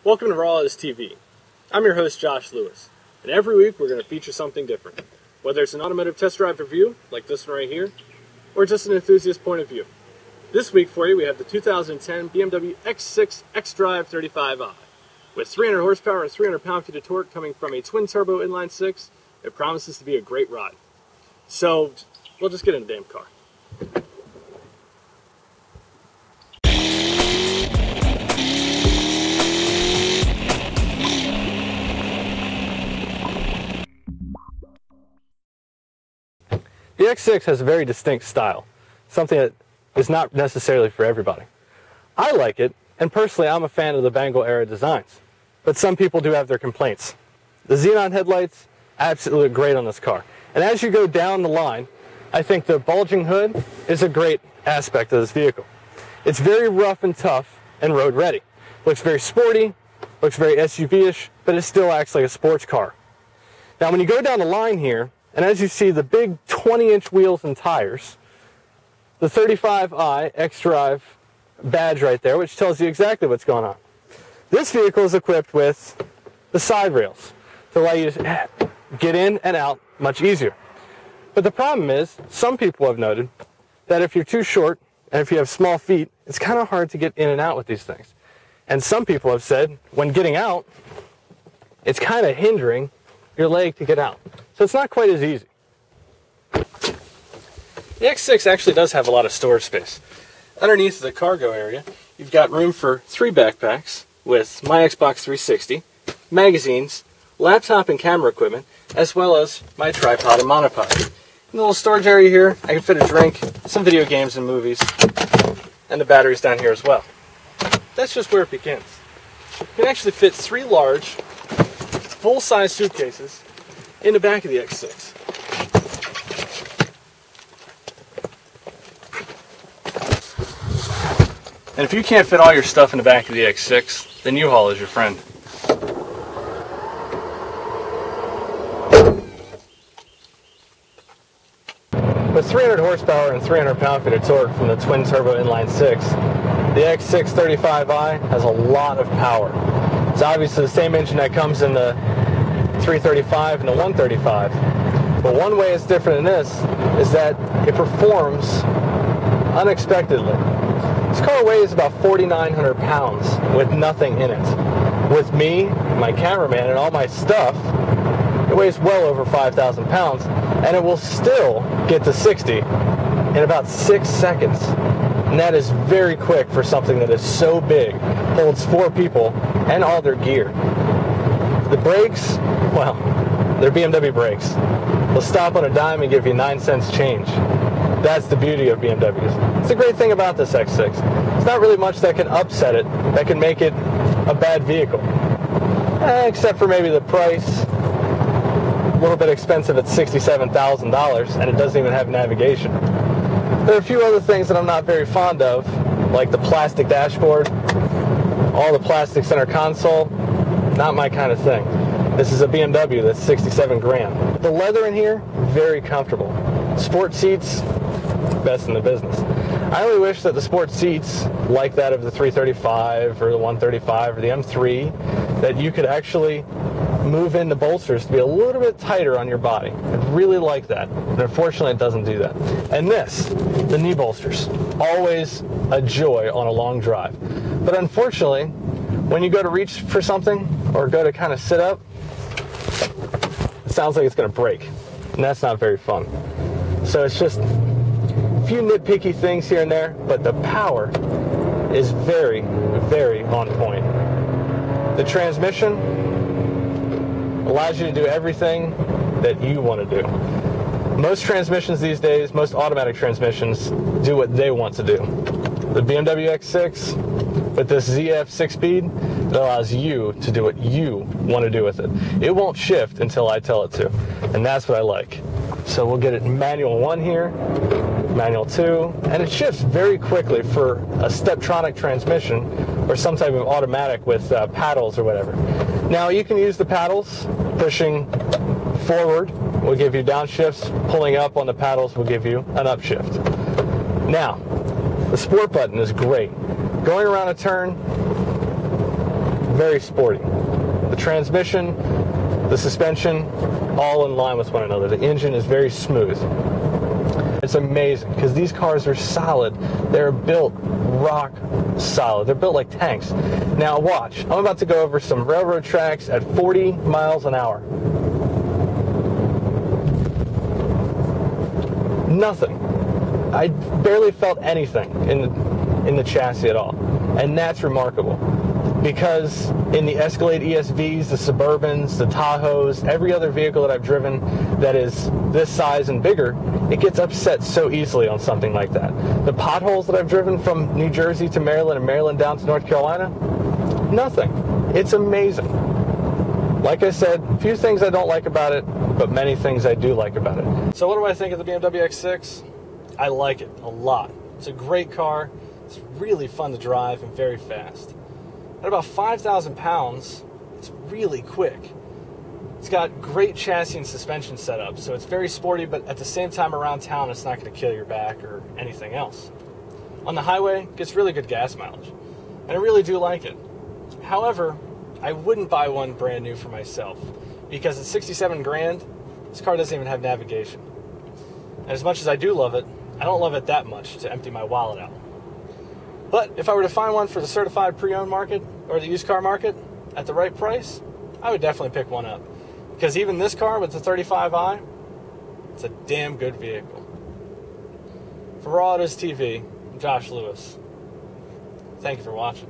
Welcome to Raw is TV. I'm your host, Josh Lewis, and every week we're going to feature something different. Whether it's an automotive test drive review, like this one right here, or just an enthusiast point of view. This week for you we have the 2010 BMW X6 xDrive35i. With 300 horsepower and 300 pound-feet of torque coming from a twin-turbo inline-six, it promises to be a great ride. So, we'll just get in the damn car. The X6 has a very distinct style, something that is not necessarily for everybody. I like it, and personally I'm a fan of the Bangle era designs, but some people do have their complaints. The xenon headlights, absolutely great on this car. And as you go down the line, I think the bulging hood is a great aspect of this vehicle. It's very rough and tough and road ready. Looks very sporty, looks very SUV-ish, but it still acts like a sports car. Now when you go down the line here, and as you see the big 20-inch wheels and tires, the 35i xDrive badge right there, which tells you exactly what's going on. This vehicle is equipped with the side rails to allow you to get in and out much easier. But the problem is, some people have noted that if you're too short and if you have small feet, it's kind of hard to get in and out with these things. And some people have said, when getting out, it's kind of hindering your leg to get out. So it's not quite as easy. The X6 actually does have a lot of storage space. Underneath the cargo area, you've got room for 3 backpacks with my Xbox 360, magazines, laptop and camera equipment, as well as my tripod and monopod. In the little storage area here, I can fit a drink, some video games and movies, and the batteries down here as well. That's just where it begins. You can actually fit 3 large, full-size suitcases in the back of the X6. And if you can't fit all your stuff in the back of the X6, then U-Haul is your friend. With 300 horsepower and 300 pound-feet of torque from the twin-turbo inline-six, the X6 35i has a lot of power. It's obviously the same engine that comes in the 335 and the 135. But one way it's different in this is that it performs unexpectedly. This car weighs about 4,900 pounds with nothing in it. With me, my cameraman, and all my stuff, it weighs well over 5,000 pounds, and it will still get to 60 in about 6 seconds. And that is very quick for something that is so big, holds 4 people, and all their gear. The brakes, well, they're BMW brakes. They'll stop on a dime and give you 9 cents change. That's the beauty of BMWs. It's the great thing about this X6. There's not really much that can upset it, that can make it a bad vehicle. Except for maybe the price. A little bit expensive at $67,000, and it doesn't even have navigation. There are a few other things that I'm not very fond of, like the plastic dashboard, all the plastic center console. Not my kind of thing. This is a BMW that's 67 grand. The leather in here, very comfortable. Sport seats, best in the business. I only wish that the sport seats, like that of the 335 or the 135 or the M3, that you could actually move in the bolsters to be a little bit tighter on your body. I'd really like that, but unfortunately it doesn't do that. And this, the knee bolsters, always a joy on a long drive. But unfortunately, when you go to reach for something or go to kind of sit up, it sounds like it's going to break, and that's not very fun. So it's just a few nitpicky things here and there, but the power is very, very on point. The transmission allows you to do everything that you want to do. Most transmissions these days, most automatic transmissions, do what they want to do. The BMW X6, with this ZF 6-speed, it allows you to do what you want to do with it. It won't shift until I tell it to, and that's what I like. So we'll get it in manual 1 here, manual 2, and it shifts very quickly for a Steptronic transmission or some type of automatic with paddles or whatever. Now you can use the paddles. Pushing forward will give you downshifts, pulling up on the paddles will give you an upshift. Now, the sport button is great. Going around a turn, very sporty. The transmission, the suspension, all in line with one another. The engine is very smooth. It's amazing because these cars are solid. They're built rock solid. They're built like tanks. Now watch, I'm about to go over some railroad tracks at 40 miles an hour. Nothing. I barely felt anything in the chassis at all. And that's remarkable. Because in the Escalade ESVs, the Suburbans, the Tahoes, every other vehicle that I've driven that is this size and bigger, it gets upset so easily on something like that. The potholes that I've driven from New Jersey to Maryland and Maryland down to North Carolina, nothing. It's amazing. Like I said, a few things I don't like about it, but many things I do like about it. So what do I think of the BMW X6? I like it a lot. It's a great car. It's really fun to drive and very fast. At about 5,000 pounds, it's really quick. It's got great chassis and suspension setup, so it's very sporty, but at the same time around town, it's not going to kill your back or anything else. On the highway, it gets really good gas mileage, and I really do like it. However, I wouldn't buy one brand new for myself, because at 67 grand, this car doesn't even have navigation. And as much as I do love it, I don't love it that much to empty my wallet out. But if I were to find one for the certified pre-owned market or the used car market at the right price, I would definitely pick one up. Because even this car with the 35i, it's a damn good vehicle. For Raw Autos TV, I'm Josh Lewis. Thank you for watching.